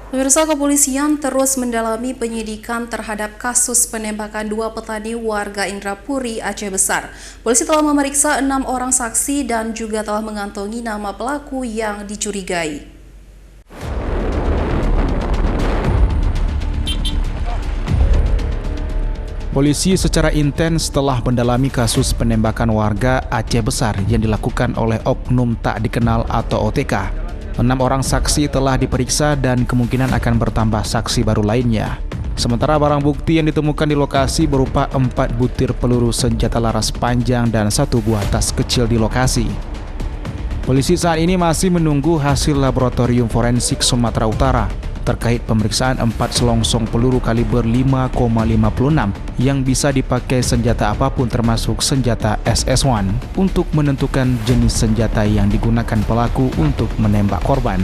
Pemirsa, kepolisian terus mendalami penyidikan terhadap kasus penembakan dua petani warga Indrapuri, Aceh Besar. Polisi telah memeriksa 6 orang saksi dan juga telah mengantongi nama pelaku yang dicurigai. Polisi secara intens telah mendalami kasus penembakan warga Aceh Besar yang dilakukan oleh oknum tak dikenal atau OTK. 6 orang saksi telah diperiksa dan kemungkinan akan bertambah saksi baru lainnya. Sementara barang bukti yang ditemukan di lokasi berupa 4 butir peluru senjata laras panjang dan 1 buah tas kecil di lokasi. Polisi saat ini masih menunggu hasil laboratorium forensik Sumatera Utara terkait pemeriksaan 4 selongsong peluru kaliber 5,56 yang bisa dipakai senjata apapun termasuk senjata SS1 untuk menentukan jenis senjata yang digunakan pelaku untuk menembak korban.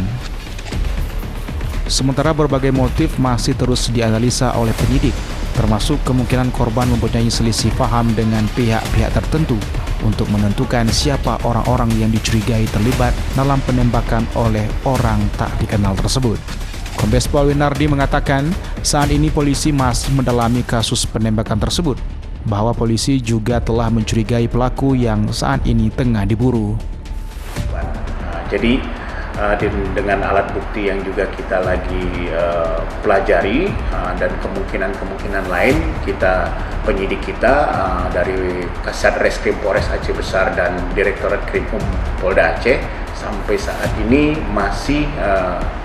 Sementara berbagai motif masih terus dianalisa oleh penyidik, termasuk kemungkinan korban mempunyai selisih paham dengan pihak-pihak tertentu untuk menentukan siapa orang-orang yang dicurigai terlibat dalam penembakan oleh orang tak dikenal tersebut. Kombes Pol Winardi mengatakan saat ini polisi masih mendalami kasus penembakan tersebut, bahwa polisi juga telah mencurigai pelaku yang saat ini tengah diburu. Jadi dengan alat bukti yang juga kita lagi pelajari dan kemungkinan lain penyidik kita dari Kasat Reskrim Polres Aceh Besar dan Direktorat Krimum Polda Aceh sampai saat ini masih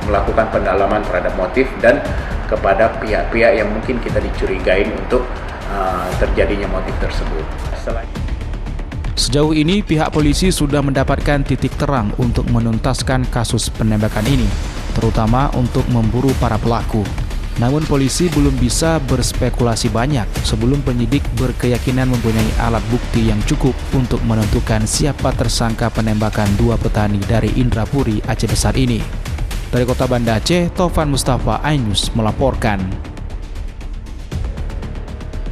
melakukan pendalaman terhadap motif dan kepada pihak-pihak yang mungkin kita dicurigai untuk terjadinya motif tersebut. Sejauh ini pihak polisi sudah mendapatkan titik terang untuk menuntaskan kasus penembakan ini, terutama untuk memburu para pelaku. Namun polisi belum bisa berspekulasi banyak sebelum penyidik berkeyakinan mempunyai alat bukti yang cukup untuk menentukan siapa tersangka penembakan dua petani dari Indrapuri, Aceh Besar ini. Dari Kota Banda Aceh, Taufan Mustafa, iNews melaporkan.